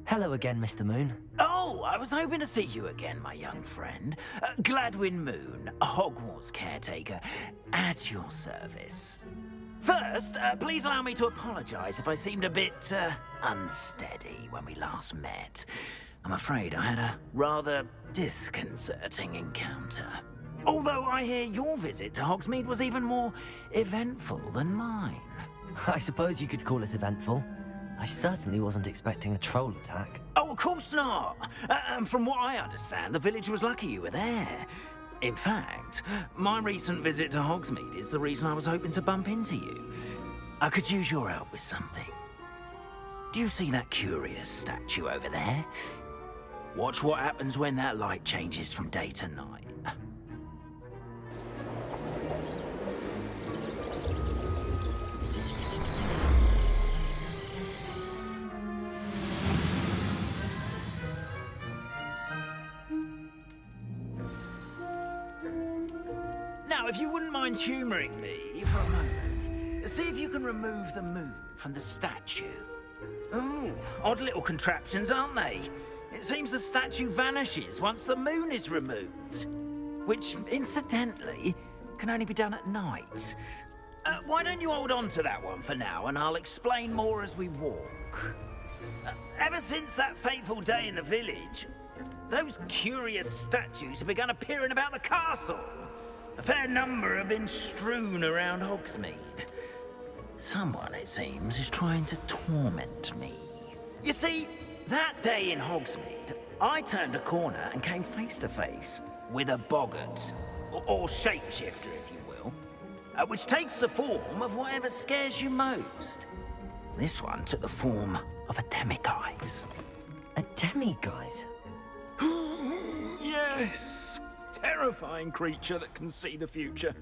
Hello again, Mr. Moon. Oh, I was hoping to see you again, my young friend. Gladwin Moon, Hogwarts caretaker, at your service. First, please allow me to apologize if I seemed a bit, unsteady when we last met. I'm afraid I had a rather disconcerting encounter. Although I hear your visit to Hogsmeade was even more eventful than mine. I suppose you could call it eventful. I certainly wasn't expecting a troll attack. Oh, of course not. And from what I understand, the village was lucky you were there. In fact, my recent visit to Hogsmeade is the reason I was hoping to bump into you. I could use your help with something. Do you see that curious statue over there? Watch what happens when that light changes from day to night. Now, if you wouldn't mind humouring me for a moment, see if you can remove the moon from the statue. Ooh, odd little contraptions, aren't they? It seems the statue vanishes once the moon is removed. Which, incidentally, can only be done at night. Why don't you hold on to that one for now, and I'll explain more as we walk. Ever since that fateful day in the village, those curious statues have begun appearing about the castle. A fair number have been strewn around Hogsmeade. Someone, it seems, is trying to torment me. You see, that day in Hogsmeade, I turned a corner and came face to face with a boggart, or shapeshifter, if you will, which takes the form of whatever scares you most. This one took the form of a Demiguise. A Demiguise? Yes. Terrifying creature that can see the future.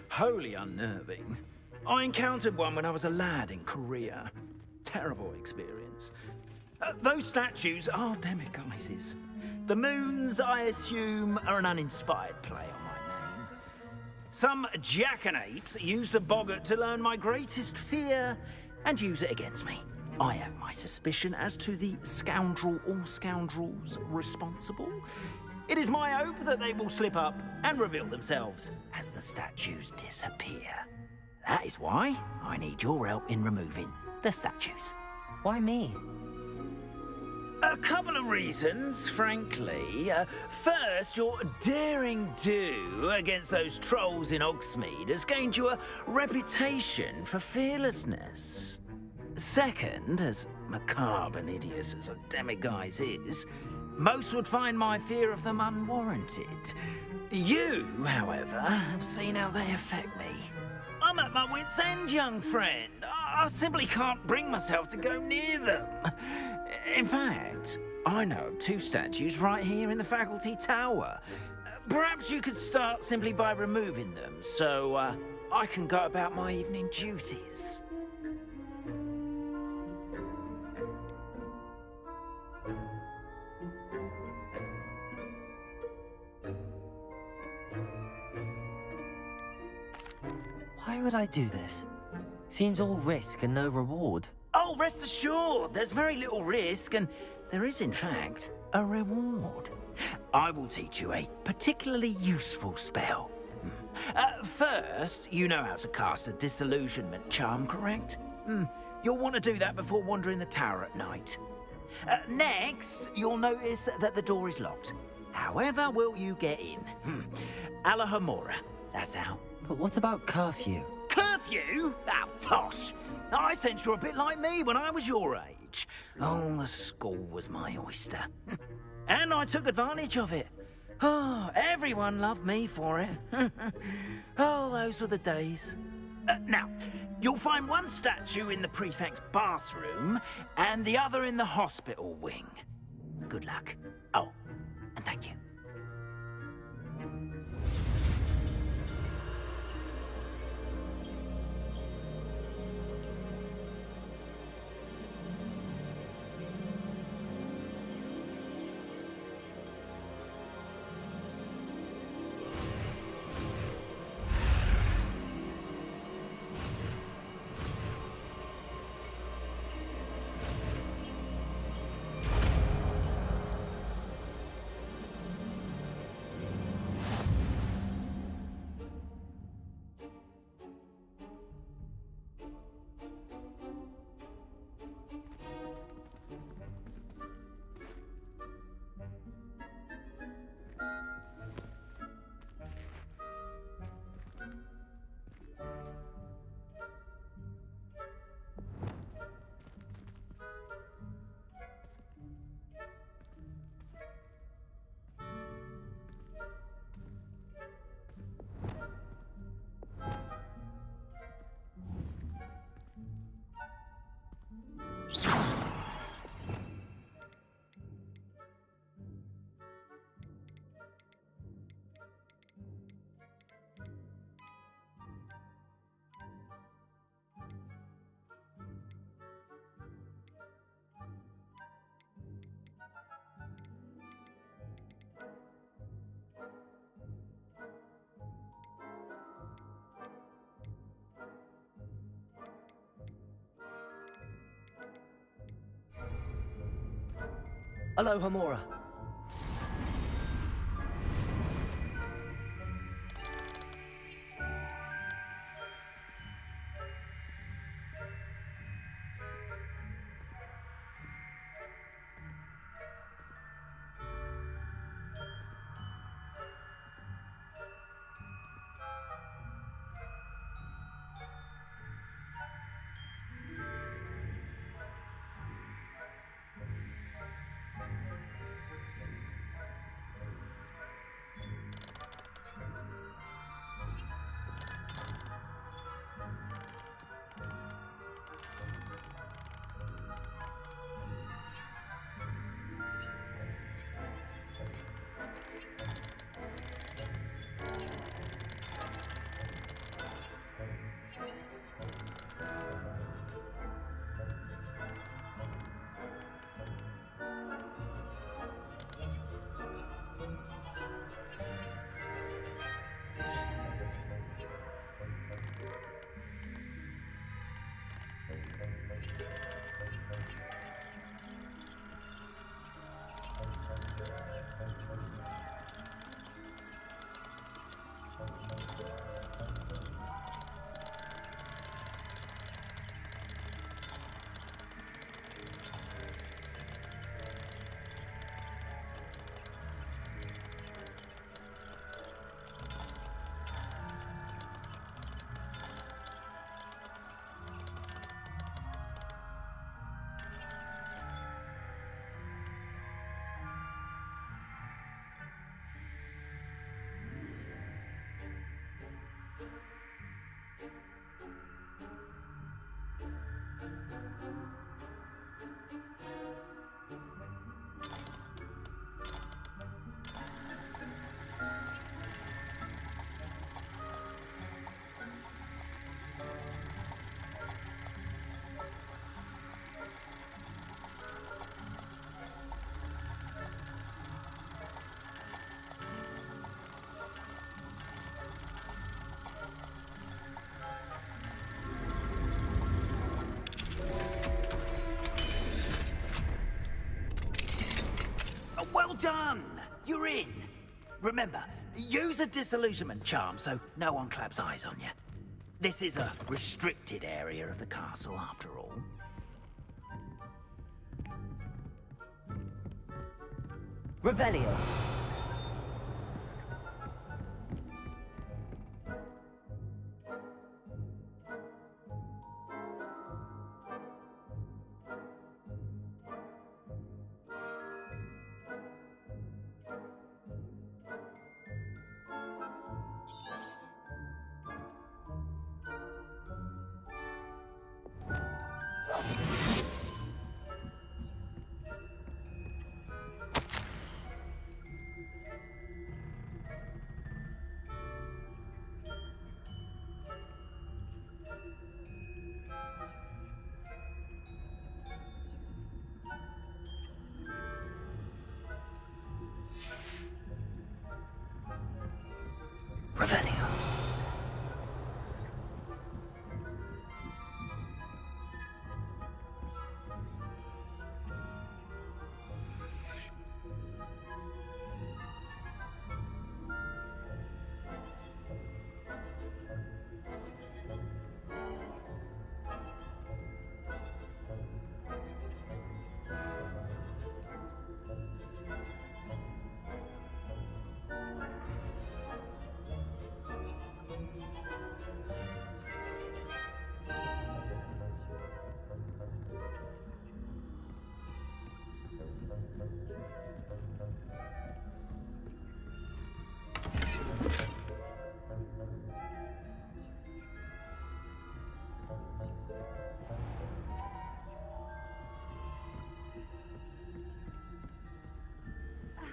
Wholly unnerving. I encountered one when I was a lad in Korea. Terrible experience. Those statues are Demiguises. The moons, I assume, are an uninspired play on my name. Some jackanapes used a boggart to learn my greatest fear and use it against me. I have my suspicion as to the scoundrel or scoundrels responsible. It is my hope that they will slip up and reveal themselves as the statues disappear. That is why I need your help in removing the statues. Why me? A couple of reasons, frankly. First, your daring do against those trolls in Hogsmeade has gained you a reputation for fearlessness. Second, as macabre and hideous as a Demiguise is, most would find my fear of them unwarranted. You, however, have seen how they affect me. I'm at my wit's end, young friend. I simply can't bring myself to go near them. In fact, I know of two statues right here in the faculty tower. Perhaps you could start simply by removing them, so I can go about my evening duties. Why would I do this? Seems all risk and no reward. Oh, rest assured, there's very little risk, and there is, in fact, a reward. I will teach you a particularly useful spell. First, you know how to cast a disillusionment charm, correct? You'll want to do that before wandering the tower at night. Next, you'll notice that the door is locked. However will you get in? Alohomora, that's how. But what about curfew? Curfew? Oh, tosh! I sense you're a bit like me when I was your age. Oh, the school was my oyster. And I took advantage of it. Oh, everyone loved me for it. Oh, those were the days. Now, you'll find one statue in the prefect's bathroom and the other in the hospital wing. Good luck. Oh, and thank you. Alohomora. Well done! You're in. Remember, use a disillusionment charm so no one claps eyes on you. This is a restricted area of the castle, after all. Revelio. Revelio.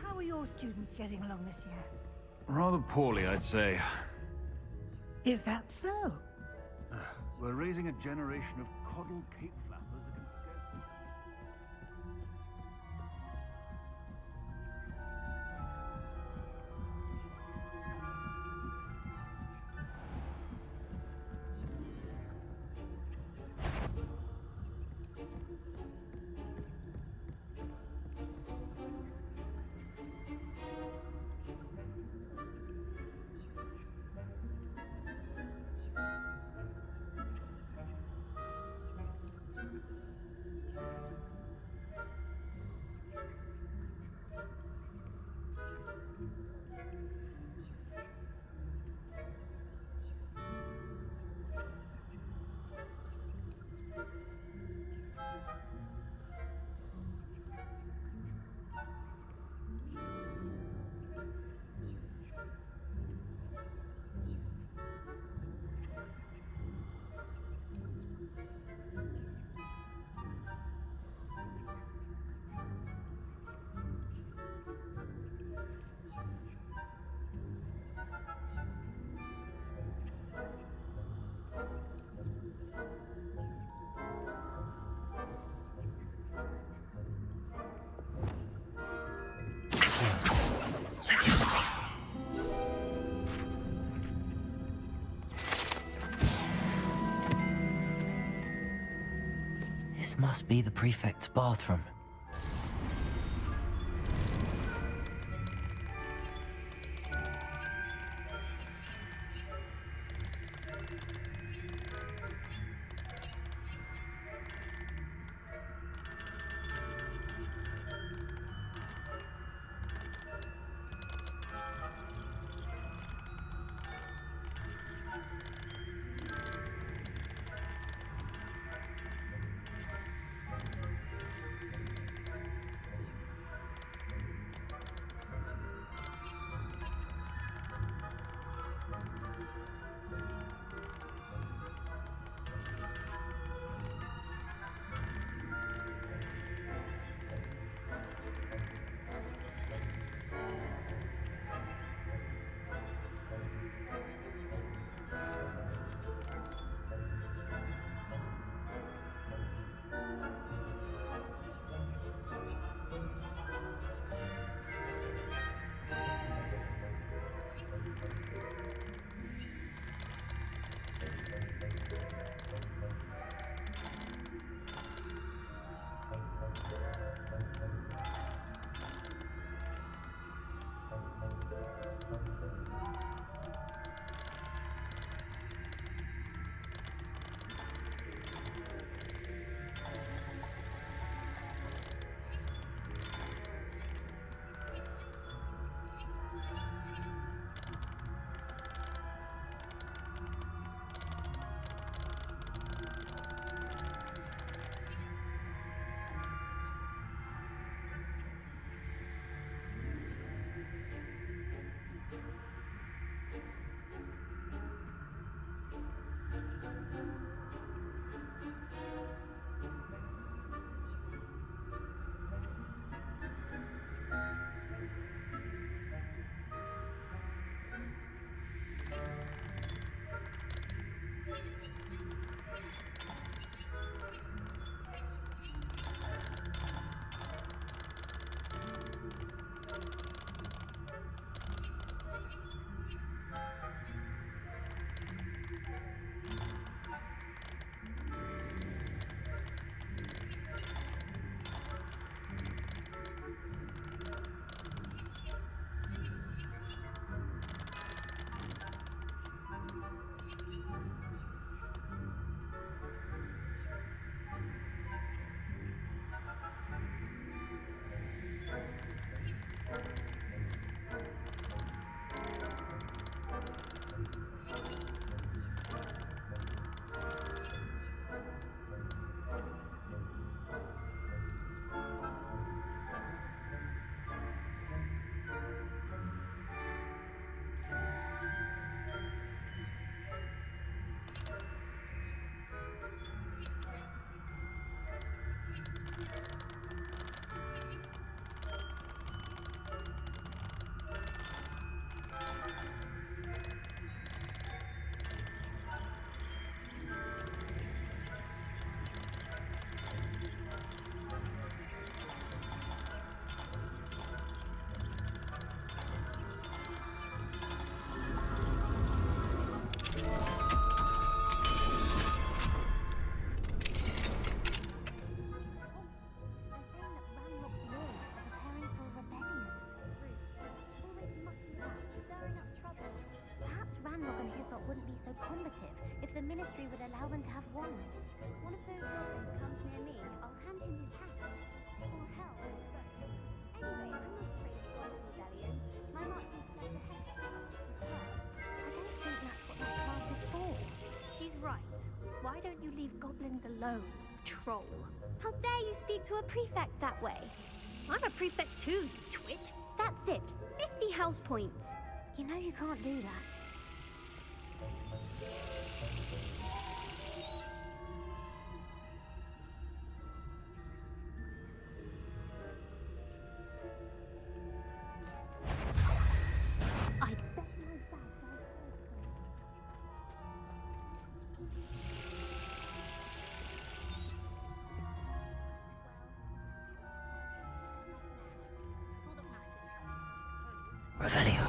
How are your students getting along this year? Rather poorly, I'd say. Is that so? We're raising a generation of coddled cape flappers that can scarcely... This must be the prefect's bathroom. if the Ministry would allow them to have wands. One of those goblins comes near me, I'll hand him his hat. Or hell. Anyway, I'm not afraid of God rebellion. My marching flag ahead. I don't think that's what that class is for. She's right. Why don't you leave goblins alone, troll? How dare you speak to a prefect that way? I'm a prefect too, you twit. That's it. 50 house points. You know you can't do that. Revelio.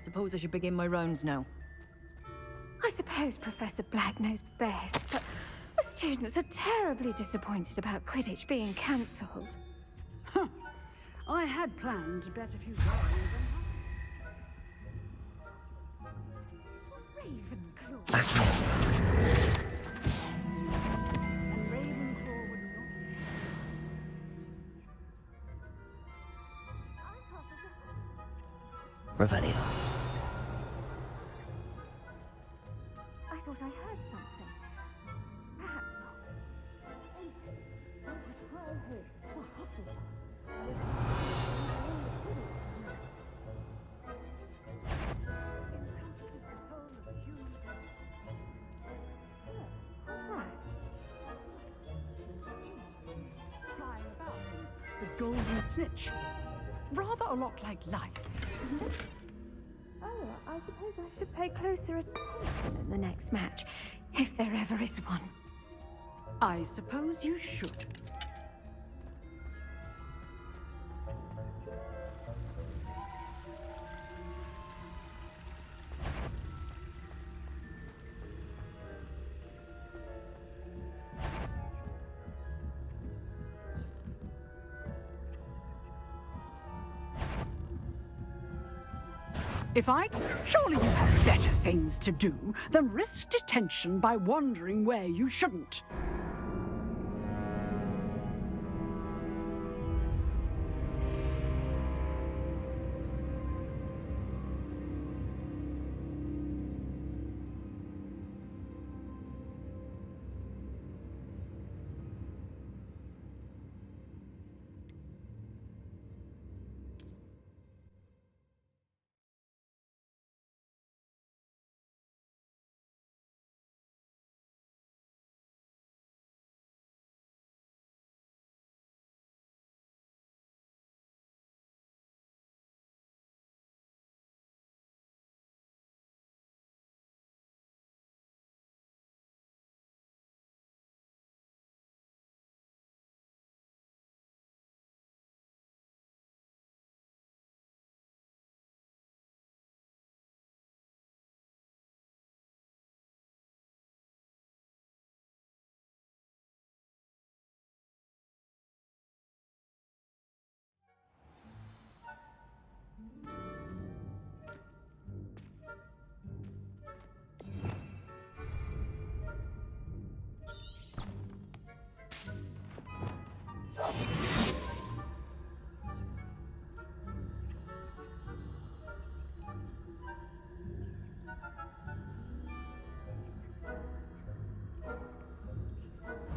suppose I should begin my rounds now. I suppose Professor Black knows best, but the students are terribly disappointed about Quidditch being cancelled. I had planned to bet a few dollars on Ravenclaw. And Ravenclaw would not. Revelio. I thought I heard something. Perhaps Flying about the golden snitch. Rather a lot like life, isn't it? Oh, I suppose I should pay closer attention in the next match, if there ever is one. I suppose you should. Surely you have better things to do than risk detention by wandering where you shouldn't.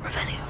Revelio.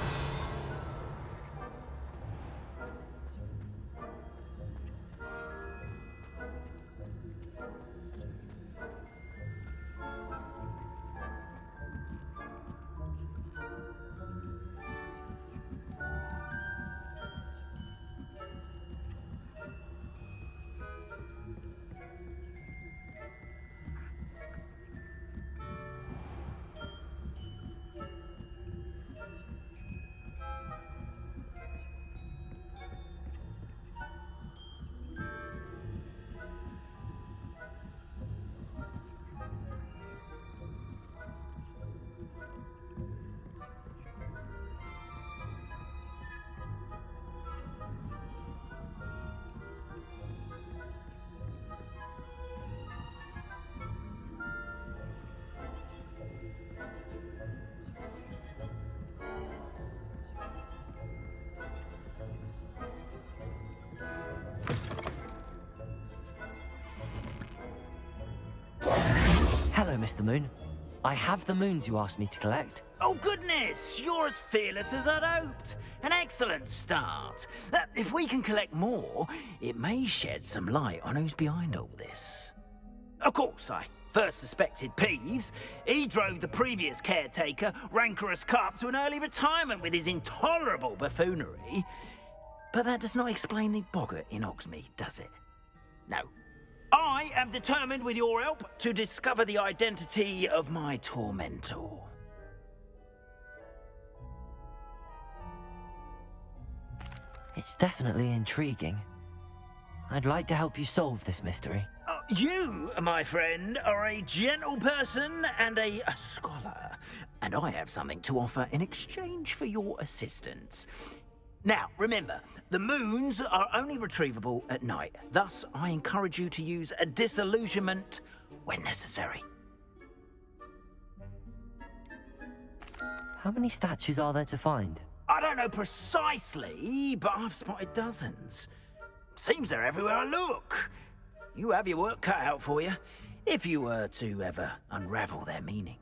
Hello, Mr. Moon. I have the moons you asked me to collect. Oh, goodness! You're as fearless as I'd hoped. An excellent start. If we can collect more, it may shed some light on who's behind all this. Of course, I first suspected Peeves. He drove the previous caretaker, Rancorous Carp, to an early retirement with his intolerable buffoonery. But that does not explain the boggart in Hogsmeade, does it? No. I am determined, with your help, to discover the identity of my tormentor. It's definitely intriguing. I'd like to help you solve this mystery. You, my friend, are a gentle person and a scholar, and I have something to offer in exchange for your assistance. Now, remember, the moons are only retrievable at night. Thus, I encourage you to use a disillusionment when necessary. How many statues are there to find? I don't know precisely, but I've spotted dozens. Seems they're everywhere I look. You have your work cut out for you, if you were to ever unravel their meaning.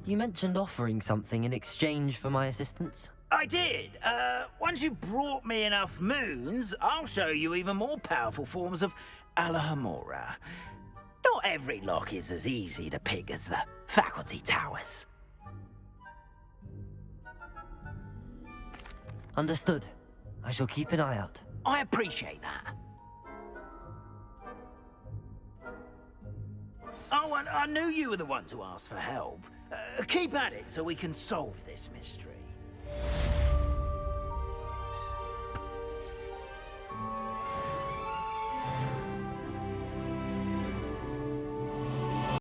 You mentioned offering something in exchange for my assistance? I did. Once you've brought me enough moons, I'll show you even more powerful forms of Alohomora. Not every lock is as easy to pick as the faculty towers. Understood. I shall keep an eye out. I appreciate that. Oh, and I knew you were the one to ask for help. Keep at it so we can solve this mystery.